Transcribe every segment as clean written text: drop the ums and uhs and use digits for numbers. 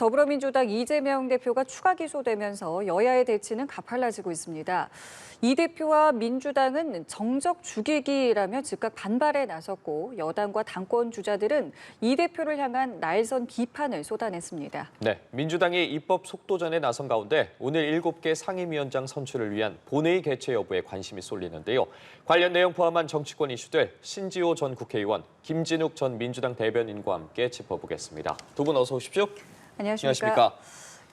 더불어민주당 이재명 대표가 추가 기소되면서 여야의 대치는 가팔라지고 있습니다. 이 대표와 민주당은 정적 죽이기라며 즉각 반발에 나섰고 여당과 당권 주자들은 이 대표를 향한 날선 비판을 쏟아냈습니다. 네, 민주당이 입법 속도전에 나선 가운데 오늘 7개 상임위원장 선출을 위한 본회의 개최 여부에 관심이 쏠리는데요. 관련 내용 포함한 정치권 이슈들 신지호 전 국회의원, 김진욱 전 민주당 대변인과 함께 짚어보겠습니다. 두 분 어서 오십시오. 안녕하십니까?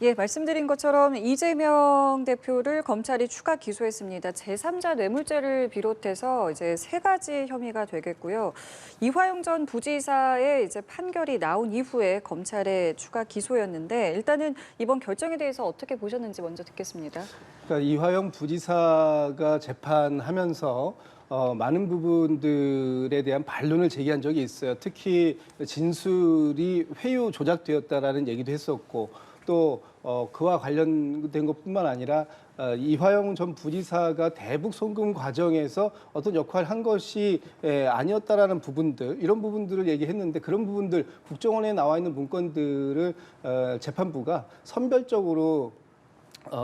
예, 말씀드린 것처럼 이재명 대표를 검찰이 추가 기소했습니다. 제3자 뇌물죄를 비롯해서 이제 3가지 혐의가 되겠고요. 이화영 전 부지사의 이제 판결이 나온 이후에 검찰의 추가 기소였는데 일단은 이번 결정에 대해서 어떻게 보셨는지 먼저 듣겠습니다. 그러니까 이화영 부지사가 재판하면서 많은 부분들에 대한 반론을 제기한 적이 있어요. 특히 진술이 회유 조작되었다라는 얘기도 했었고 또 그와 관련된 것뿐만 아니라 이화영 전 부지사가 대북 송금 과정에서 어떤 역할을 한 것이 아니었다라는 부분들, 이런 부분들을 얘기했는데 그런 부분들 국정원에 나와 있는 문건들을 재판부가 선별적으로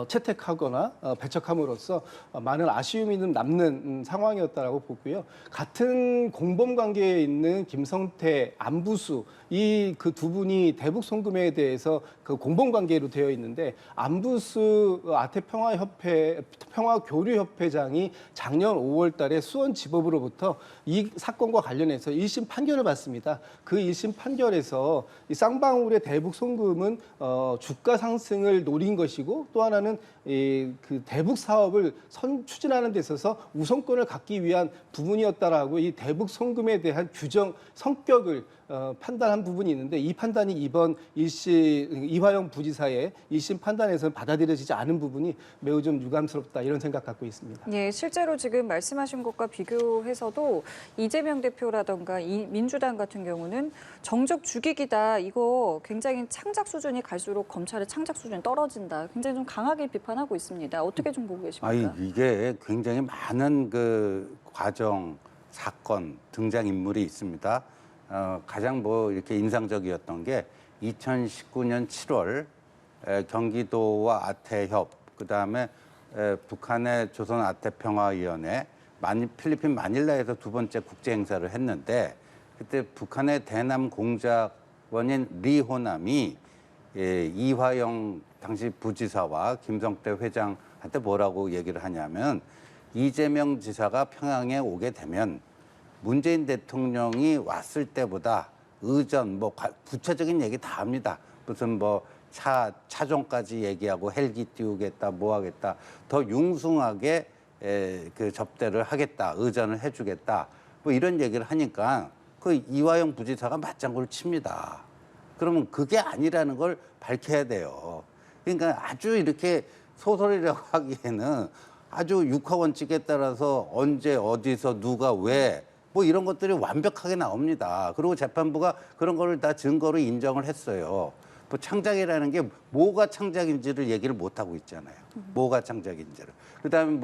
채택하거나 배척함으로써 많은 아쉬움이 남는 상황이었다라고 보고요. 같은 공범 관계에 있는 김성태, 안부수 이 그 두 분이 대북 송금에 대해서 그 공범 관계로 되어 있는데 안부수 아태평화협회 평화교류협회장이 작년 5월달에 수원지법으로부터 이 사건과 관련해서 1심 판결을 받습니다. 그 1심 판결에서 이 쌍방울의 대북 송금은 주가 상승을 노린 것이고 또 하나는 그 대북 사업을 추진하는 데 있어서 우선권을 갖기 위한 부분이었다라고 이 대북 송금에 대한 규정 성격을 판단한 부분이 있는데 이 판단이 이번 이화영 부지사의 1심 판단에서는 받아들여지지 않은 부분이 매우 좀 유감스럽다 이런 생각 갖고 있습니다. 예, 실제로 지금 말씀하신 것과 비교해서도 이재명 대표라던가 이 민주당 같은 경우는 정적 죽이기다. 이거 굉장히 창작 수준이 갈수록 검찰의 창작 수준이 떨어진다. 굉장히 좀 강하게 비판하고 있습니다. 어떻게 좀 보고 계십니까? 이게 굉장히 많은 그 과정, 사건, 등장인물이 있습니다. 가장 이렇게 인상적이었던 게 2019년 7월 경기도와 아태협, 그다음에 북한의 조선 아태평화위원회, 필리핀 마닐라에서 두 번째 국제 행사를 했는데 그때 북한의 대남 공작원인 리호남이 이화영 당시 부지사와 김성태 회장한테 뭐라고 얘기를 하냐면 이재명 지사가 평양에 오게 되면 문재인 대통령이 왔을 때보다 의전, 구체적인 얘기 다 합니다. 무슨 차종까지 얘기하고 헬기 띄우겠다, 뭐 하겠다. 더 융숭하게 그 접대를 하겠다, 의전을 해주겠다. 이런 얘기를 하니까 그 이화영 부지사가 맞장구를 칩니다. 그러면 그게 아니라는 걸 밝혀야 돼요. 그러니까 아주 이렇게 소설이라고 하기에는 아주 육하원칙에 따라서 언제, 어디서, 누가, 왜 이런 것들이 완벽하게 나옵니다. 그리고 재판부가 그런 거를 다 증거로 인정을 했어요. 창작이라는 게 뭐가 창작인지를 얘기를 못 하고 있잖아요. 뭐가 창작인지를. 그다음에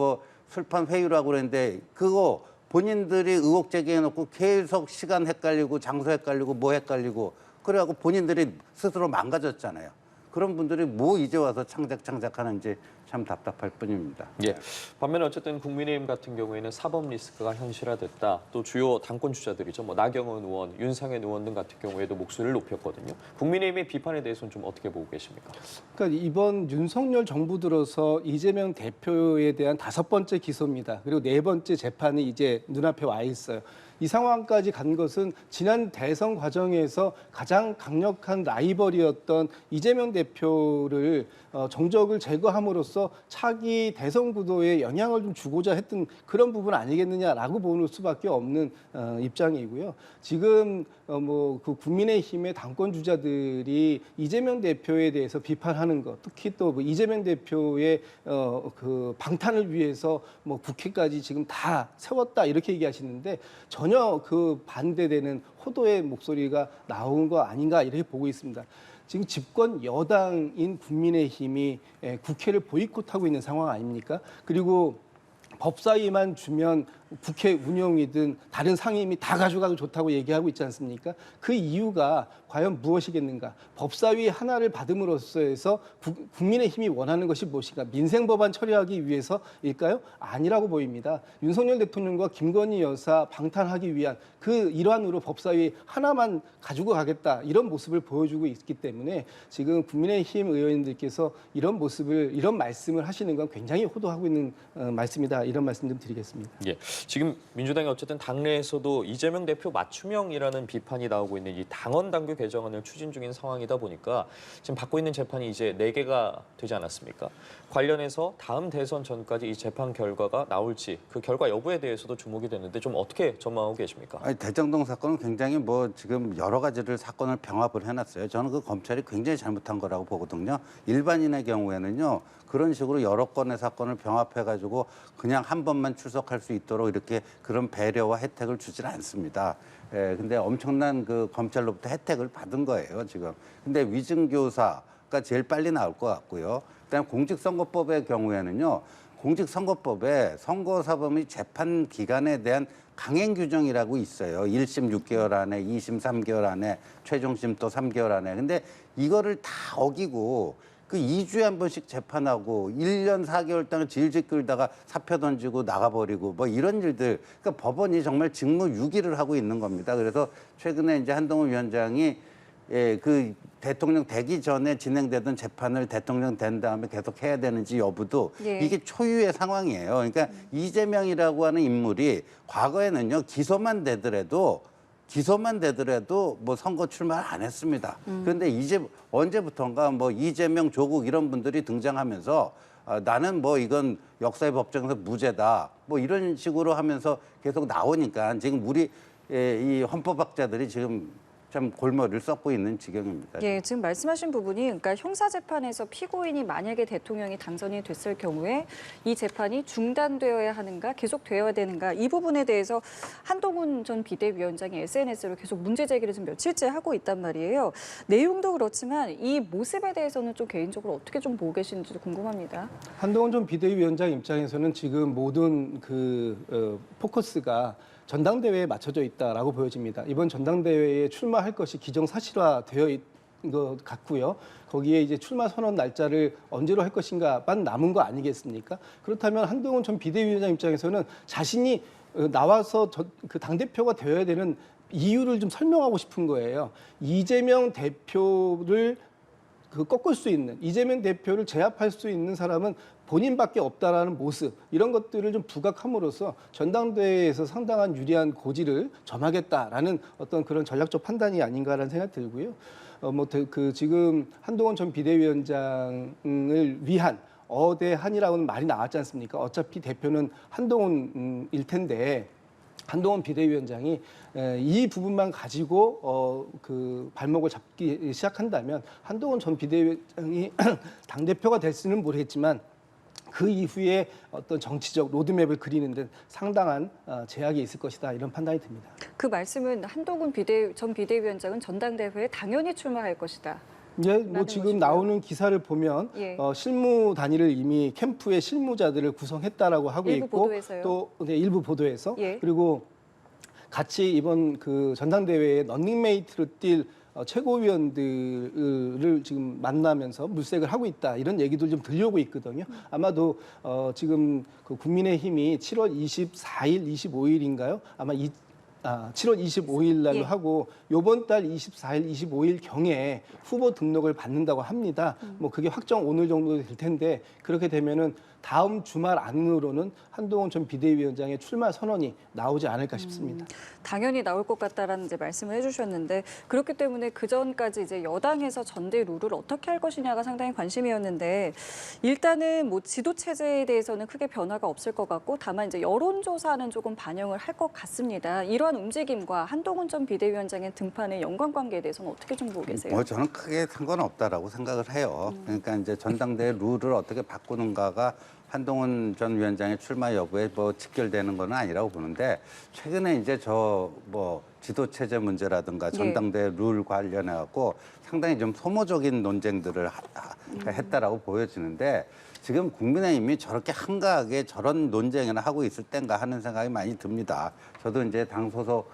술판 회유라고 그랬는데 그거 본인들이 의혹 제기해놓고 계속 시간 헷갈리고 장소 헷갈리고 헷갈리고 그래갖고 본인들이 스스로 망가졌잖아요. 그런 분들이 이제 와서 창작하는지 참 답답할 뿐입니다. 예. 반면에 어쨌든 국민의힘 같은 경우에는 사법 리스크가 현실화됐다. 또 주요 당권 주자들이죠. 나경원 의원, 윤상현 의원 등 같은 경우에도 목소리를 높였거든요. 국민의힘의 비판에 대해서는 좀 어떻게 보고 계십니까? 그러니까 이번 윤석열 정부 들어서 이재명 대표에 대한 5번째 기소입니다. 그리고 4번째 재판이 이제 눈앞에 와 있어요. 이 상황까지 간 것은 지난 대선 과정에서 가장 강력한 라이벌이었던 이재명 대표를 정적을 제거함으로써 차기 대선 구도에 영향을 좀 주고자 했던 그런 부분 아니겠느냐라고 보는 수밖에 없는 입장이고요. 지금 그 국민의힘의 당권 주자들이 이재명 대표에 대해서 비판하는 것, 특히 또 이재명 대표의 그 방탄을 위해서 국회까지 지금 다 세웠다 이렇게 얘기하시는데 전혀 그 반대되는 호도의 목소리가 나온 거 아닌가 이렇게 보고 있습니다. 지금 집권 여당인 국민의힘이 국회를 보이콧하고 있는 상황 아닙니까? 그리고 법사위만 주면 국회 운영이든 다른 상임위 다 가져가도 좋다고 얘기하고 있지 않습니까? 그 이유가 과연 무엇이겠는가? 법사위 하나를 받음으로써 해서 국민의힘이 원하는 것이 무엇인가? 민생 법안 처리하기 위해서일까요? 아니라고 보입니다. 윤석열 대통령과 김건희 여사 방탄하기 위한 그 일환으로 법사위 하나만 가지고 가겠다 이런 모습을 보여주고 있기 때문에 지금 국민의힘 의원님들께서 이런 말씀을 하시는 건 굉장히 호도하고 있는 말씀이다 이런 말씀 좀 드리겠습니다. 예, 지금 민주당이 어쨌든 당내에서도 이재명 대표 맞춤형이라는 비판이 나오고 있는 이 당원 당규 개정안을 추진 중인 상황이다 보니까 지금 받고 있는 재판이 이제 4개가 되지 않았습니까? 관련해서 다음 대선 전까지 이 재판 결과가 나올지 그 결과 여부에 대해서도 주목이 되는데 좀 어떻게 전망하고 계십니까? 아니, 대장동 사건은 굉장히 뭐 지금 여러 가지를 사건을 병합을 해놨어요. 저는 그 검찰이 굉장히 잘못한 거라고 보거든요. 일반인의 경우에는요. 그런 식으로 여러 건의 사건을 병합해가지고 그냥 한 번만 출석할 수 있도록 이렇게 그런 배려와 혜택을 주질 않습니다. 예, 근데 엄청난 그 검찰로부터 혜택을 받은 거예요, 지금. 근데 위증교사가 제일 빨리 나올 것 같고요. 그다음에 공직선거법의 경우에는요. 공직선거법에 선거사범의 재판 기간에 대한 강행 규정이라고 있어요. 1심 6개월 안에, 2심 3개월 안에, 최종심 또 3개월 안에. 근데 이거를 다 어기고 그 2주에 한 번씩 재판하고 1년 4개월 동안 질질 끌다가 사표 던지고 나가버리고 뭐 이런 일들. 그러니까 법원이 정말 직무유기를 하고 있는 겁니다. 그래서 최근에 이제 한동훈 위원장이 그 대통령 되기 전에 진행되던 재판을 대통령 된 다음에 계속 해야 되는지 여부도 이게 초유의 상황이에요. 그러니까 이재명이라고 하는 인물이 과거에는요 기소만 되더라도 뭐 선거 출마를 안 했습니다. 그런데 이제 언제부턴가 뭐 이재명, 조국 이런 분들이 등장하면서 나는 뭐 이건 역사의 법정에서 무죄다. 뭐 이런 식으로 하면서 계속 나오니까 지금 우리 이 헌법학자들이 지금 참 골머리를 썩고 있는 지경입니다. 예, 지금 말씀하신 부분이 그러니까 형사재판에서 피고인이 만약에 대통령이 당선이 됐을 경우에 이 재판이 중단되어야 하는가 계속되어야 되는가 이 부분에 대해서 한동훈 전 비대위원장이 SNS로 계속 문제 제기를 지금 며칠째 하고 있단 말이에요. 내용도 그렇지만 이 모습에 대해서는 좀 개인적으로 어떻게 좀 보고 계시는지 궁금합니다. 한동훈 전 비대위원장 입장에서는 지금 모든 포커스가 전당대회에 맞춰져 있다라고 보여집니다. 이번 전당대회에 출마할 것이 기정사실화되어 있는 것 같고요. 거기에 이제 출마 선언 날짜를 언제로 할 것인가만 남은 거 아니겠습니까? 그렇다면 한동훈 전 비대위원장 입장에서는 자신이 나와서 그 당대표가 되어야 되는 이유를 좀 설명하고 싶은 거예요. 이재명 대표를 꺾을 수 있는, 이재명 대표를 제압할 수 있는 사람은 본인밖에 없다라는 모습, 이런 것들을 좀 부각함으로써 전당대회에서 상당한 유리한 고지를 점하겠다라는 어떤 그런 전략적 판단이 아닌가라는 생각이 들고요. 지금 한동훈 전 비대위원장을 위한 어대한이라고는 말이 나왔지 않습니까? 어차피 대표는 한동훈일 텐데 한동훈 비대위원장이 이 부분만 가지고 발목을 잡기 시작한다면 한동훈 전 비대위원장이 당대표가 될지는 모르겠지만 그 이후에 어떤 정치적 로드맵을 그리는 데 상당한 제약이 있을 것이다 이런 판단이 듭니다. 그 말씀은 한동훈 전 비대위원장은 전당대회에 당연히 출마할 것이다. 예, 뭐 지금 것이고요. 나오는 기사를 보면 실무 단위를 이미 캠프의 실무자들을 구성했다라고 하고 일부 있고 보도에서요? 또 일부 보도에서 예. 그리고 같이 이번 그 전당대회에 런닝메이트로 뛸 최고위원들을 지금 만나면서 물색을 하고 있다 이런 얘기도 좀 들려오고 있거든요. 아마도 지금 그 국민의힘이 7월 24일, 25일인가요? 아마 7월 25일 날로 하고 이번 달 24일, 25일 경에 후보 등록을 받는다고 합니다. 뭐 그게 확정 오늘 정도 될 텐데 그렇게 되면은 다음 주말 안으로는 한동훈 전 비대위원장의 출마 선언이 나오지 않을까 싶습니다. 당연히 나올 것 같다라는 이제 말씀을 해주셨는데 그렇기 때문에 그 전까지 이제 여당에서 전대 룰을 어떻게 할 것이냐가 상당히 관심이었는데 일단은 뭐 지도 체제에 대해서는 크게 변화가 없을 것 같고 다만 이제 여론조사는 조금 반영을 할 것 같습니다. 이러한 움직임과 한동훈 전 비대위원장의 등판의 연관관계에 대해서는 어떻게 좀 보고 계세요? 뭐 저는 크게 상관없다라고 생각을 해요. 그러니까 이제 전당대회 룰을 어떻게 바꾸는가가 한동훈 전 위원장의 출마 여부에 뭐 직결되는 건 아니라고 보는데 최근에 이제 저 뭐 지도 체제 문제라든가 전당대 룰 관련해 갖고 상당히 좀 소모적인 논쟁들을 했다라고 보여지는데 지금 국민의힘이 저렇게 한가하게 저런 논쟁을 하고 있을 땐가 하는 생각이 많이 듭니다. 저도 이제 당 소속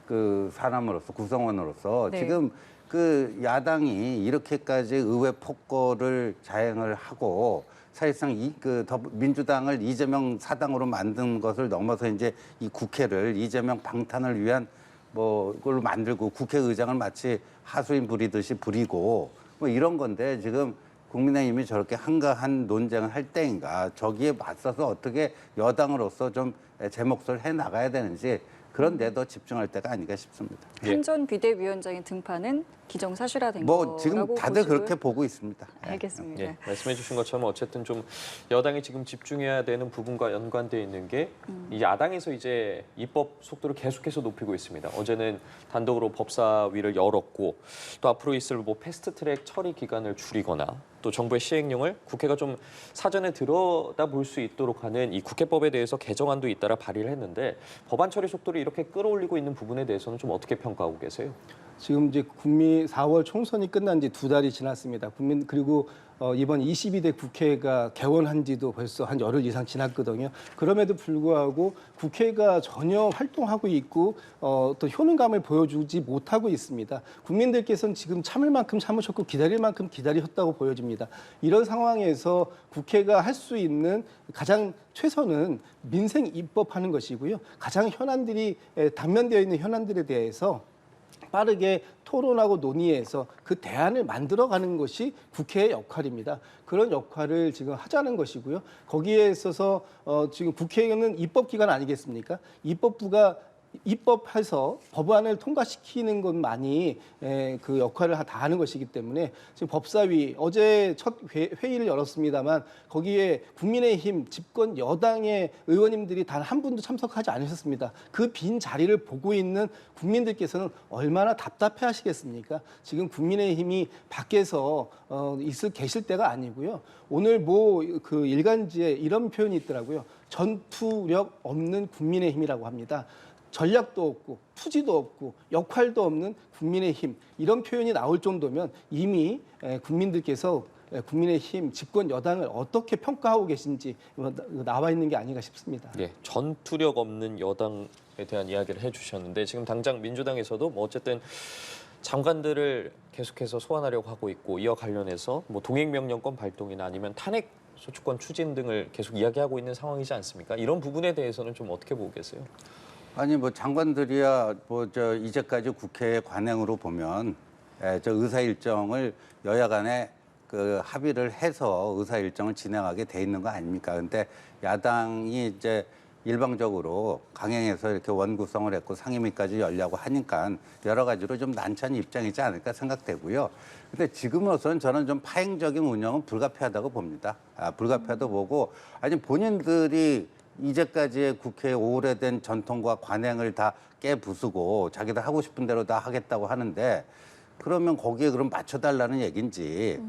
그 사람으로서 구성원으로서 네. 지금 그 야당이 이렇게까지 의회 폭거를 자행을 하고 사실상 그 민주당을 이재명 사당으로 만든 것을 넘어서 이제 이 국회를 이재명 방탄을 위한 뭐 그걸로 만들고 국회의장을 마치 하수인 부리듯이 부리고 뭐 이런 건데 지금 국민의힘이 저렇게 한가한 논쟁을 할 때인가 저기에 맞서서 어떻게 여당으로서 좀 제 몫을 해 나가야 되는지 그런 데 더 집중할 때가 아닌가 싶습니다. 한 전 비대위원장의 등판은 기정사실화된 뭐 거라고 지금 다들 보시고요. 그렇게 보고 있습니다. 알겠습니다. 예, 말씀해 주신 것처럼 어쨌든 좀 여당이 지금 집중해야 되는 부분과 연관돼 있는 게 이 야당에서 이제 입법 속도를 계속해서 높이고 있습니다. 어제는 단독으로 법사위를 열었고 또 앞으로 있을 뭐 패스트트랙 처리 기간을 줄이거나 또 정부의 시행령을 국회가 좀 사전에 들여다볼 수 있도록 하는 이 국회법에 대해서 개정안도 잇따라 발의를 했는데 법안 처리 속도를 이렇게 끌어올리고 있는 부분에 대해서는 좀 어떻게 평가하고 계세요? 지금 이제 국민 4월 총선이 끝난 지 2달이 지났습니다. 그리고 이번 22대 국회가 개원한 지도 벌써 한 열흘 이상 지났거든요. 그럼에도 불구하고 국회가 전혀 활동하고 있고 또 효능감을 보여주지 못하고 있습니다. 국민들께서는 지금 참을 만큼 참으셨고 기다릴 만큼 기다리셨다고 보여집니다. 이런 상황에서 국회가 할 수 있는 가장 최선은 민생 입법하는 것이고요. 가장 당면되어 있는 현안들에 대해서 빠르게 토론하고 논의해서 그 대안을 만들어가는 것이 국회의 역할입니다. 그런 역할을 지금 하자는 것이고요. 거기에 있어서 지금 국회는 입법기관 아니겠습니까? 입법부가 입법해서 법안을 통과시키는 것만이 그 역할을 다 하는 것이기 때문에 지금 법사위 어제 첫 회의를 열었습니다만 거기에 국민의힘 집권 여당의 의원님들이 단 한 분도 참석하지 않으셨습니다. 그 빈 자리를 보고 있는 국민들께서는 얼마나 답답해 하시겠습니까? 지금 국민의힘이 밖에서 계실 때가 아니고요. 오늘 그 일간지에 이런 표현이 있더라고요. 전투력 없는 국민의힘이라고 합니다. 전략도 없고 투지도 없고 역할도 없는 국민의힘 이런 표현이 나올 정도면 이미 국민들께서 국민의힘 집권 여당을 어떻게 평가하고 계신지 나와 있는 게 아닌가 싶습니다. 예, 전투력 없는 여당에 대한 이야기를 해주셨는데 지금 당장 민주당에서도 뭐 어쨌든 장관들을 계속해서 소환하려고 하고 있고 이와 관련해서 뭐 동행명령권 발동이나 아니면 탄핵 소추권 추진 등을 계속 이야기하고 있는 상황이지 않습니까? 이런 부분에 대해서는 좀 어떻게 보고 계세요? 아니 뭐 장관들이야 뭐 이제까지 국회 관행으로 보면 저 의사 일정을 여야 간에 그 합의를 해서 의사 일정을 진행하게 돼 있는 거 아닙니까? 근데 야당이 이제 일방적으로 강행해서 이렇게 원구성을 했고 상임위까지 열려고 하니까 여러 가지로 좀 난처한 입장이지 않을까 생각되고요. 근데 지금으로서는 저는 좀 파행적인 운영은 불가피하다고 봅니다. 불가피하다고 보고 아니 본인들이 이제까지의 국회의 오래된 전통과 관행을 다 깨부수고 자기들 하고 싶은 대로 다 하겠다고 하는데 그러면 거기에 그럼 맞춰달라는 얘기인지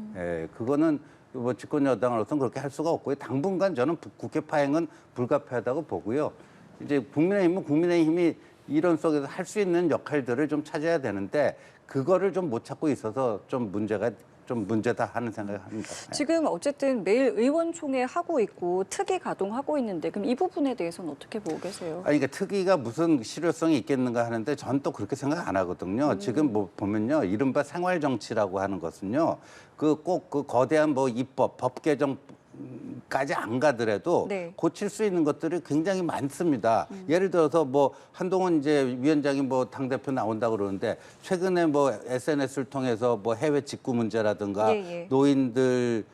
그거는 뭐 집권 여당으로서는 그렇게 할 수가 없고요. 당분간 저는 국회 파행은 불가피하다고 보고요. 이제 국민의힘이 이런 속에서 할 수 있는 역할들을 좀 찾아야 되는데 그거를 좀 못 찾고 있어서 좀 문제다 하는 생각을 합니다. 지금 어쨌든 매일 의원총회 하고 있고 특위 가동하고 있는데 그럼 이 부분에 대해서는 어떻게 보고 계세요? 아니, 그러니까 특위가 무슨 실효성이 있겠는가 하는데 전 또 그렇게 생각 안 하거든요. 지금 뭐 보면요, 이른바 생활 정치라고 하는 것은요, 꼭 그 거대한 뭐 입법, 법 개정까지 안 가더라도 네. 고칠 수 있는 것들이 굉장히 많습니다. 예를 들어서 뭐 한동훈 이제 위원장이 뭐 당대표 나온다 그러는데 최근에 뭐 SNS를 통해서 뭐 해외 직구 문제라든가 예. 노인들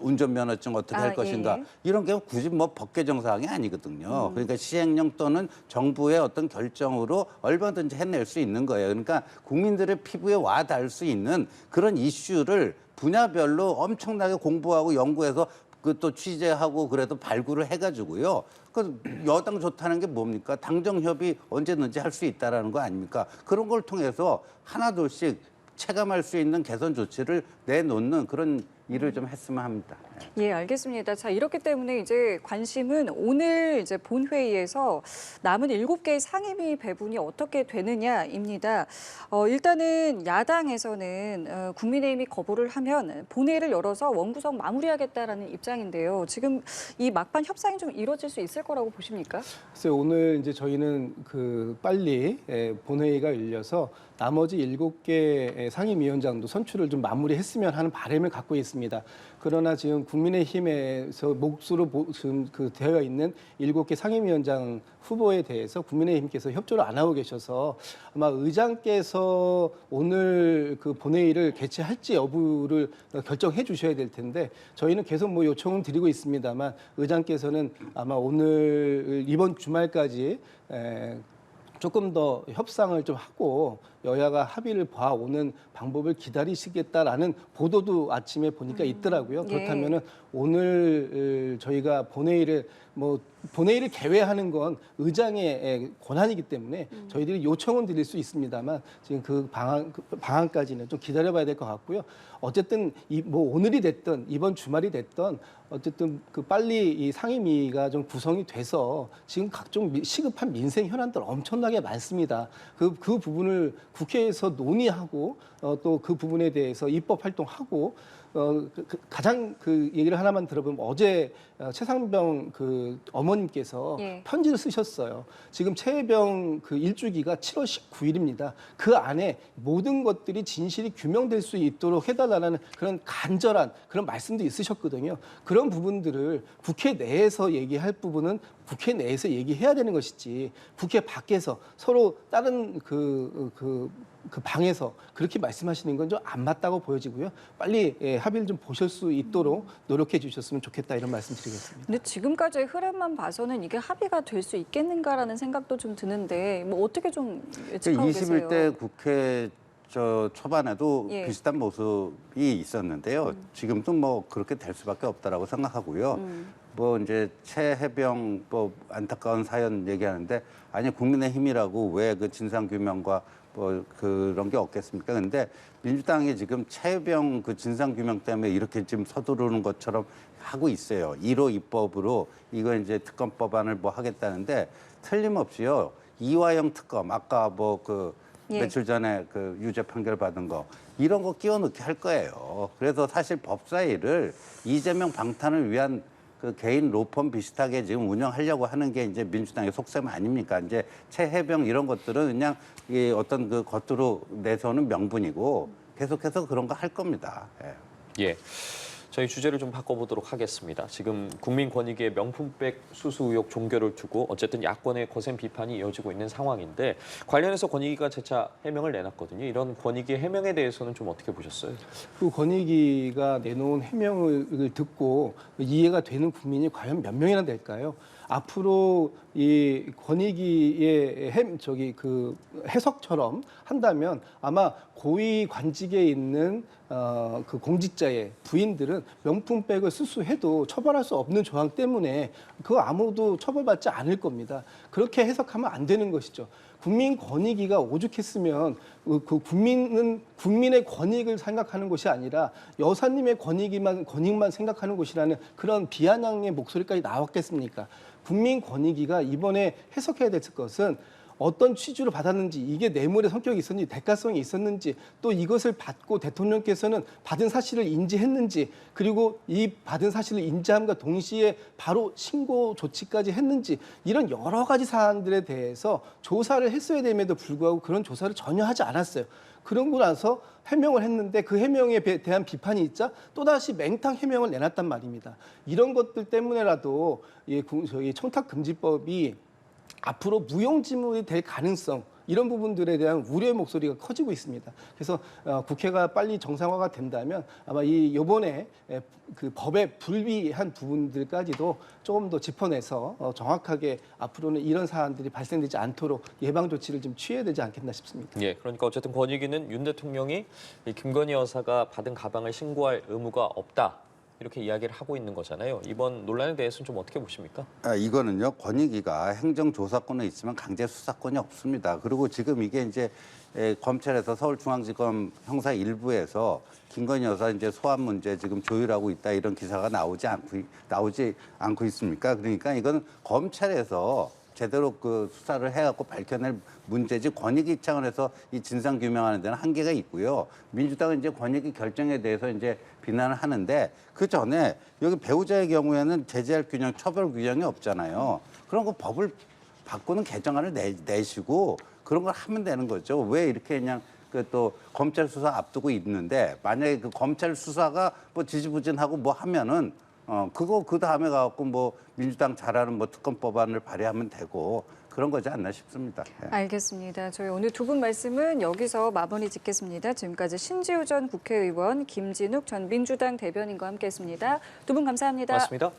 운전면허증 어떻게 할 것인가 예. 이런 게 굳이 뭐 법 개정 사항이 아니거든요. 그러니까 시행령 또는 정부의 어떤 결정으로 얼마든지 해낼 수 있는 거예요. 그러니까 국민들의 피부에 와 닿을 수 있는 그런 이슈를 분야별로 엄청나게 공부하고 연구해서 그 또 취재하고 그래도 발굴을 해가지고요. 그 여당 좋다는 게 뭡니까? 당정 협의 언제든지 할 수 있다라는 거 아닙니까? 그런 걸 통해서 하나둘씩 체감할 수 있는 개선 조치를 내놓는 그런 일을 좀 했으면 합니다. 예, 알겠습니다. 자, 이렇기 때문에 이제 관심은 오늘 이제 본회의에서 남은 7개의 상임위 배분이 어떻게 되느냐입니다. 일단은 야당에서는 국민의힘이 거부를 하면 본회의를 열어서 원구성 마무리하겠다라는 입장인데요. 지금 이 막판 협상이 좀 이루어질 수 있을 거라고 보십니까? 글쎄요, 오늘 이제 저희는 빨리 본회의가 열려서 나머지 7개 상임위원장도 선출을 좀 마무리했으면 하는 바람을 갖고 있습니다. 그러나 지금 국민의힘에서 몫으로 지금 되어 있는 7개 상임위원장 후보에 대해서 국민의힘께서 협조를 안 하고 계셔서 아마 의장께서 오늘 그 본회의를 개최할지 여부를 결정해 주셔야 될 텐데 저희는 계속 요청을 드리고 있습니다만 의장께서는 아마 오늘 이번 주말까지 조금 더 협상을 좀 하고 여야가 합의를 봐오는 방법을 기다리시겠다라는 보도도 아침에 보니까 있더라고요. 예. 그렇다면은 오늘 저희가 본회의를 개회하는 건 의장의 권한이기 때문에 저희들이 요청은 드릴 수 있습니다만 지금 그 방안까지는 좀 기다려봐야 될 것 같고요. 어쨌든 오늘이 됐든 이번 주말이 됐든 어쨌든 빨리 이 상임위가 좀 구성이 돼서 지금 각종 시급한 민생 현안들 엄청나게 많습니다. 그 부분을 국회에서 논의하고 또 그 부분에 대해서 입법 활동하고 가장 얘기를 하나만 들어보면 어제 최상병 어머님께서 예. 편지를 쓰셨어요. 지금 최혜병 일주기가 7월 19일입니다. 그 안에 모든 것들이 진실이 규명될 수 있도록 해달라는 그런 간절한 그런 말씀도 있으셨거든요. 그런 부분들을 국회 내에서 얘기할 부분은 국회 내에서 얘기해야 되는 것이지 국회 밖에서 서로 다른 그 방에서 그렇게 말씀하시는 건 좀 안 맞다고 보여지고요. 빨리 합의를 좀 보실 수 있도록 노력해 주셨으면 좋겠다 이런 말씀 드리겠습니다. 근데 지금까지의 흐름만 봐서는 이게 합의가 될 수 있겠는가라는 생각도 좀 드는데 어떻게 좀 예측하고 계세요? 21대 국회 초반에도 예. 비슷한 모습이 있었는데요. 지금도 그렇게 될 수밖에 없다라고 생각하고요. 이제 최혜병 안타까운 사연 얘기하는데 아니 국민의힘이라고 왜 그 진상 규명과 그런 게 없겠습니까? 근데 민주당이 지금 최혜병 진상 규명 때문에 이렇게 지금 서두르는 것처럼 하고 있어요. 1호 입법으로 이거 이제 특검법안을 하겠다는데 틀림없이요. 이화영 특검 아까 예. 며칠 전에 유죄 판결 받은 거 이런 거 끼워 넣게 할 거예요. 그래서 사실 법사위를 이재명 방탄을 위한 개인 로펌 비슷하게 지금 운영하려고 하는 게 이제 민주당의 속셈 아닙니까? 이제 최혜병 이런 것들은 그냥 어떤 겉으로 내세우는 명분이고 계속해서 그런 거 할 겁니다. 예. 예. 저희 주제를 좀 바꿔보도록 하겠습니다. 지금 국민권익위의 명품백 수수 의혹 종결을 두고 어쨌든 야권의 거센 비판이 이어지고 있는 상황인데 관련해서 권익위가 재차 해명을 내놨거든요. 이런 권익위의 해명에 대해서는 좀 어떻게 보셨어요? 권익위가 내놓은 해명을 듣고 이해가 되는 국민이 과연 몇 명이나 될까요? 앞으로 이 권익위의 해석처럼 한다면 아마 고위 관직에 있는 공직자의 부인들은 명품백을 수수해도 처벌할 수 없는 조항 때문에 아무도 처벌받지 않을 겁니다. 그렇게 해석하면 안 되는 것이죠. 국민권익위가 오죽했으면 국민의 권익을 생각하는 것이 아니라 여사님의 권익만 생각하는 것이라는 그런 비아냥의 목소리까지 나왔겠습니까? 국민권익위가 이번에 해석해야 될 것은 어떤 취지로 받았는지, 이게 뇌물의 성격이 있었는지, 대가성이 있었는지, 또 이것을 받고 대통령께서는 받은 사실을 인지했는지, 그리고 이 받은 사실을 인지함과 동시에 바로 신고 조치까지 했는지, 이런 여러 가지 사안들에 대해서 조사를 했어야 됨에도 불구하고 그런 조사를 전혀 하지 않았어요. 그러고 나서 해명을 했는데 그 해명에 대한 비판이 있자 또다시 맹탕 해명을 내놨단 말입니다. 이런 것들 때문에라도 저희 청탁금지법이 앞으로 무용지물이 될 가능성 이런 부분들에 대한 우려의 목소리가 커지고 있습니다. 그래서 국회가 빨리 정상화가 된다면 아마 이번에 법에 불비한 부분들까지도 조금 더 짚어내서 정확하게 앞으로는 이런 사안들이 발생되지 않도록 예방 조치를 좀 취해야 되지 않겠나 싶습니다. 예, 그러니까 어쨌든 권익위는 윤 대통령이 이 김건희 여사가 받은 가방을 신고할 의무가 없다. 이렇게 이야기를 하고 있는 거잖아요. 이번 논란에 대해서는 좀 어떻게 보십니까? 이거는요, 권익위가 행정조사권은 있지만 강제수사권이 없습니다. 그리고 지금 이게 이제 검찰에서 서울중앙지검 형사 1부에서 김건희 여사 이제 소환 문제 지금 조율하고 있다 이런 기사가 나오지 않고 있습니까? 그러니까 이건 검찰에서 제대로 그 수사를 해갖고 밝혀낼 문제지 권익위 차원에서 이 진상 규명하는 데는 한계가 있고요. 민주당은 이제 권익위 결정에 대해서 이제 비난을 하는데 그 전에 여기 배우자의 경우에는 제재할 균형, 처벌 규정이 없잖아요. 그런 거 법을 바꾸는 개정안을 내시고 그런 걸 하면 되는 거죠. 왜 이렇게 그냥 그 또 검찰 수사 앞두고 있는데 만약에 그 검찰 수사가 뭐 지지부진하고 뭐 하면은 그거 그 다음에 가갖고 뭐 민주당 잘하는 뭐 특검 법안을 발의하면 되고 그런 거지 않나 싶습니다. 예. 알겠습니다. 저희 오늘 두 분 말씀은 여기서 마무리 짓겠습니다. 지금까지 신지우 전 국회의원, 김진욱 전 민주당 대변인과 함께했습니다. 두 분 감사합니다. 고맙습니다.